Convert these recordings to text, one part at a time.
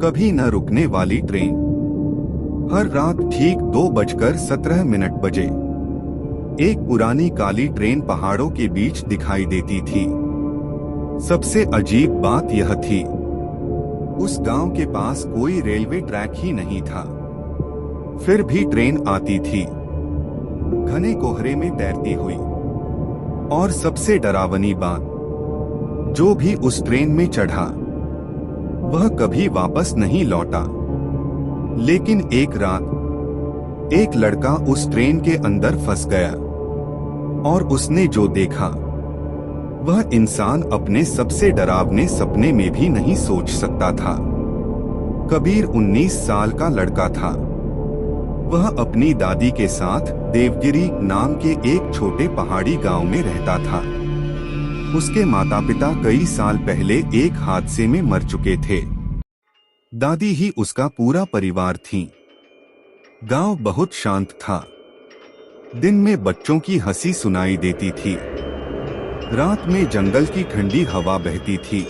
कभी न रुकने वाली ट्रेन। हर रात ठीक 2:17 बजे एक पुरानी काली ट्रेन पहाड़ों के बीच दिखाई देती थी। सबसे अजीब बात यह थी, उस गांव के पास कोई रेलवे ट्रैक ही नहीं था। फिर भी ट्रेन आती थी, घने कोहरे में तैरती हुई। और सबसे डरावनी बात, जो भी उस ट्रेन में चढ़ा वह कभी वापस नहीं लौटा। लेकिन एक रात एक लड़का उस ट्रेन के अंदर फंस गया और उसने जो देखा वह इंसान अपने सबसे डरावने सपने में भी नहीं सोच सकता था। कबीर 19 साल का लड़का था। वह अपनी दादी के साथ देवगिरी नाम के एक छोटे पहाड़ी गांव में रहता था। उसके माता पिता कई साल पहले एक हादसे में मर चुके थे। दादी ही उसका पूरा परिवार थी। गांव बहुत शांत था। दिन में बच्चों की हंसी सुनाई देती थी, रात में जंगल की ठंडी हवा बहती थी।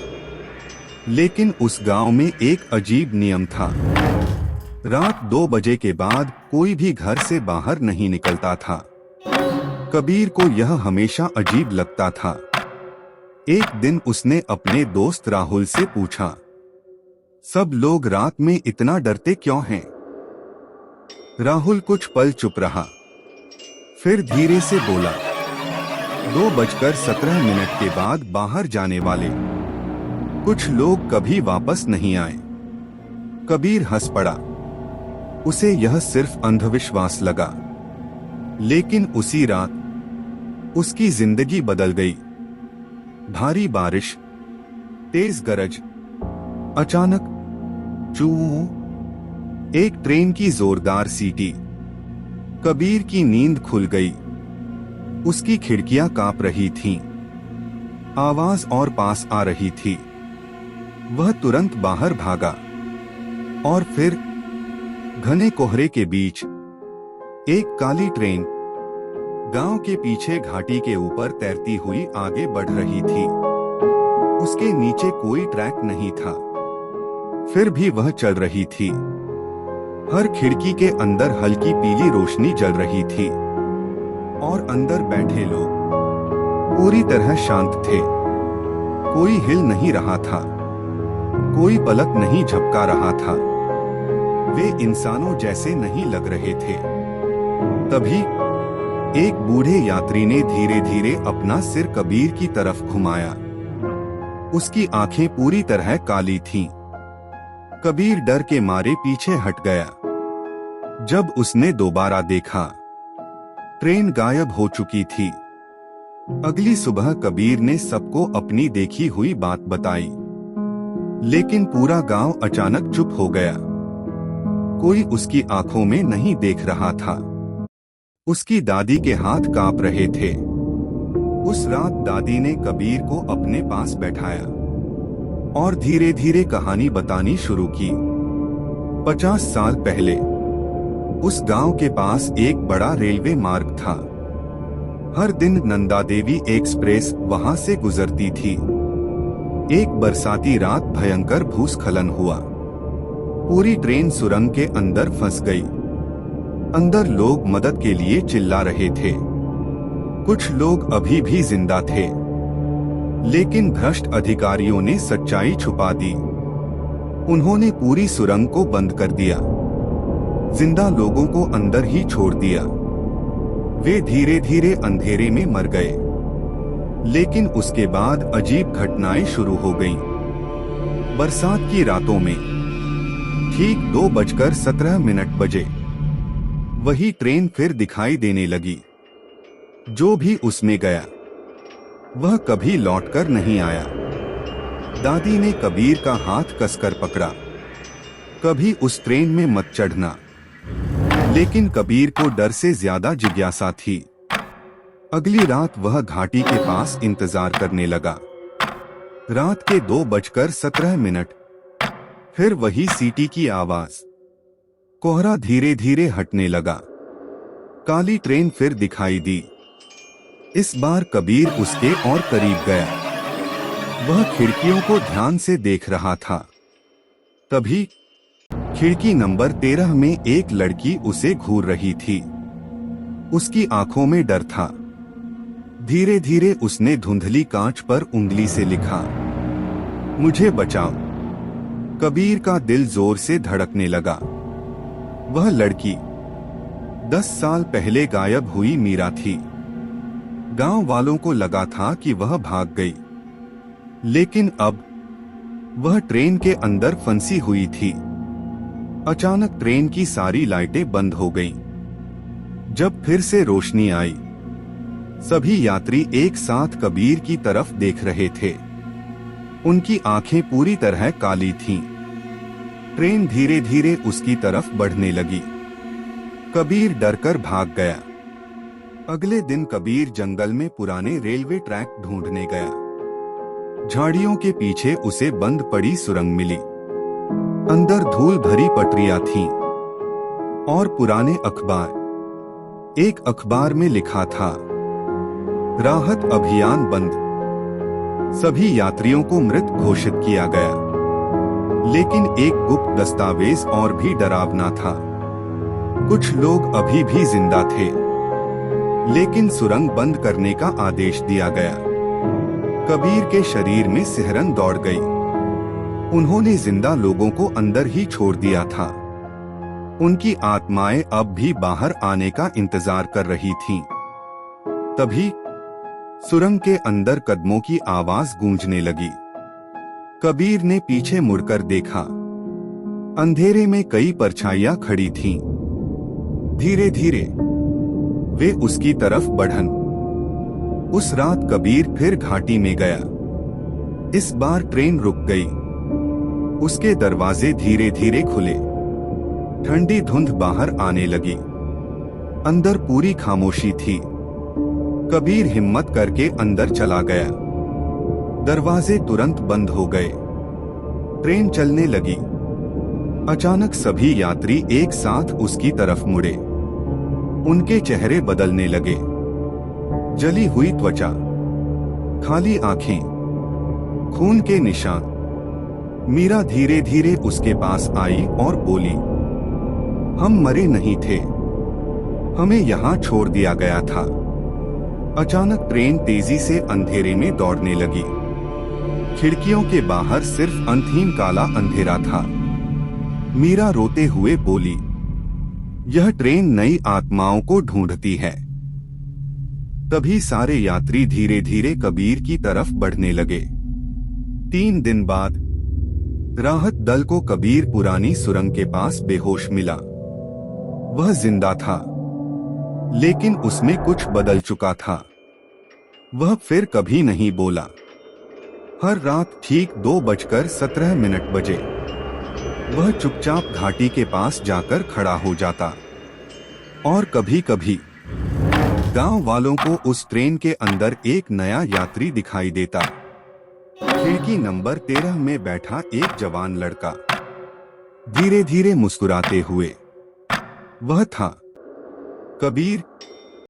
लेकिन उस गांव में एक अजीब नियम था। रात 2 बजे के बाद कोई भी घर से बाहर नहीं निकलता था। कबीर को यह हमेशा अजीब लगता था। एक दिन उसने अपने दोस्त राहुल से पूछा, सब लोग रात में इतना डरते क्यों हैं? राहुल कुछ पल चुप रहा, फिर धीरे से बोला, 2:17 के बाद बाहर जाने वाले कुछ लोग कभी वापस नहीं आए। कबीर हंस पड़ा। उसे यह सिर्फ अंधविश्वास लगा। लेकिन उसी रात उसकी जिंदगी बदल गई। भारी बारिश, तेज गरज, अचानक चू, एक ट्रेन की जोरदार सीटी। कबीर की नींद खुल गई। उसकी खिड़कियां कांप रही थीं। आवाज और पास आ रही थी। वह तुरंत बाहर भागा और फिर घने कोहरे के बीच एक काली ट्रेन गांव के पीछे घाटी के ऊपर तैरती हुई आगे बढ़ रही थी। उसके नीचे कोई ट्रैक नहीं था, फिर भी वह चल रही थी। हर खिड़की के अंदर हल्की पीली रोशनी जल रही थी और अंदर बैठे लोग पूरी तरह शांत थे। कोई हिल नहीं रहा था, कोई पलक नहीं झपका रहा था। वे इंसानों जैसे नहीं लग रहे थे। तभी एक बूढ़े यात्री ने धीरे धीरे अपना सिर कबीर की तरफ घुमाया। उसकी आंखें पूरी तरह काली थीं। कबीर डर के मारे पीछे हट गया। जब उसने दोबारा देखा, ट्रेन गायब हो चुकी थी। अगली सुबह कबीर ने सबको अपनी देखी हुई बात बताई। लेकिन पूरा गांव अचानक चुप हो गया। कोई उसकी आंखों में नहीं देख रहा था। उसकी दादी के हाथ कांप रहे थे। उस रात दादी ने कबीर को अपने पास बैठाया और धीरे धीरे कहानी बतानी शुरू की। 50 साल पहले उस गांव के पास एक बड़ा रेलवे मार्ग था। हर दिन नंदा देवी एक्सप्रेस वहां से गुजरती थी। एक बरसाती रात भयंकर भूस्खलन हुआ। पूरी ट्रेन सुरंग के अंदर फंस गई। अंदर लोग मदद के लिए चिल्ला रहे थे। कुछ लोग अभी भी जिंदा थे, लेकिन भ्रष्ट अधिकारियों ने सच्चाई छुपा दी। उन्होंने पूरी सुरंग को बंद कर दिया, जिंदा लोगों को अंदर ही छोड़ दिया। वे धीरे धीरे अंधेरे में मर गए। लेकिन उसके बाद अजीब घटनाएं शुरू हो गईं। बरसात की रातों में ठीक 2:17 बजे वही ट्रेन फिर दिखाई देने लगी। जो भी उसमें गया वह कभी लौटकर नहीं आया। दादी ने कबीर का हाथ कसकर पकड़ा, कभी उस ट्रेन में मत चढ़ना। लेकिन कबीर को डर से ज्यादा जिज्ञासा थी। अगली रात वह घाटी के पास इंतजार करने लगा। रात के 2:17 फिर वही सीटी की आवाज। कोहरा धीरे धीरे हटने लगा। काली ट्रेन फिर दिखाई दी। इस बार कबीर उसके और करीब गया। वह खिड़कियों को ध्यान से देख रहा था। तभी खिड़की नंबर 13 में एक लड़की उसे घूर रही थी। उसकी आंखों में डर था। धीरे धीरे उसने धुंधली कांच पर उंगली से लिखा, मुझे बचाओ। कबीर का दिल जोर से धड़कने लगा। वह लड़की 10 साल पहले गायब हुई मीरा थी। गांव वालों को लगा था कि वह भाग गई, लेकिन अब वह ट्रेन के अंदर फंसी हुई थी। अचानक ट्रेन की सारी लाइटें बंद हो गईं। जब फिर से रोशनी आई, सभी यात्री एक साथ कबीर की तरफ देख रहे थे। उनकी आंखें पूरी तरह काली थीं। ट्रेन धीरे धीरे उसकी तरफ बढ़ने लगी। कबीर डरकर भाग गया। अगले दिन कबीर जंगल में पुराने रेलवे ट्रैक ढूंढने गया। झाड़ियों के पीछे उसे बंद पड़ी सुरंग मिली। अंदर धूल भरी पटरियां थीं और पुराने अखबार। एक अखबार में लिखा था, राहत अभियान बंद। सभी यात्रियों को मृत घोषित किया गया। लेकिन एक गुप्त दस्तावेज और भी डरावना था। कुछ लोग अभी भी जिंदा थे, लेकिन सुरंग बंद करने का आदेश दिया गया। कबीर के शरीर में सिहरन दौड़ गई। उन्होंने जिंदा लोगों को अंदर ही छोड़ दिया था। उनकी आत्माएं अब भी बाहर आने का इंतजार कर रही थीं। तभी सुरंग के अंदर कदमों की आवाज गूंजने लगी। कबीर ने पीछे मुड़कर देखा। अंधेरे में कई परछाइयां खड़ी थीं। धीरे धीरे वे उसकी तरफ बढ़न। उस रात कबीर फिर घाटी में गया। इस बार ट्रेन रुक गई। उसके दरवाजे धीरे धीरे खुले। ठंडी धुंध बाहर आने लगी। अंदर पूरी खामोशी थी। कबीर हिम्मत करके अंदर चला गया। दरवाजे तुरंत बंद हो गए। ट्रेन चलने लगी। अचानक सभी यात्री एक साथ उसकी तरफ मुड़े। उनके चेहरे बदलने लगे। जली हुई त्वचा, खाली आंखें, खून के निशान। मीरा धीरे धीरे उसके पास आई और बोली, हम मरे नहीं थे, हमें यहाँ छोड़ दिया गया था। अचानक ट्रेन तेजी से अंधेरे में दौड़ने लगी। खिड़कियों के बाहर सिर्फ अंतहीन काला अंधेरा था। मीरा रोते हुए बोली, यह ट्रेन नई आत्माओं को ढूंढती है। तभी सारे यात्री धीरे धीरे कबीर की तरफ बढ़ने लगे। 3 दिन बाद राहत दल को कबीर पुरानी सुरंग के पास बेहोश मिला। वह जिंदा था, लेकिन उसमें कुछ बदल चुका था। वह फिर कभी नहीं बोला। हर रात ठीक 2:17 बजे वह चुपचाप घाटी के पास जाकर खड़ा हो जाता और कभी कभी गांव वालों को उस ट्रेन के अंदर एक नया यात्री दिखाई देता। खिड़की नंबर 13 में बैठा एक जवान लड़का, धीरे धीरे मुस्कुराते हुए। वह था कबीर।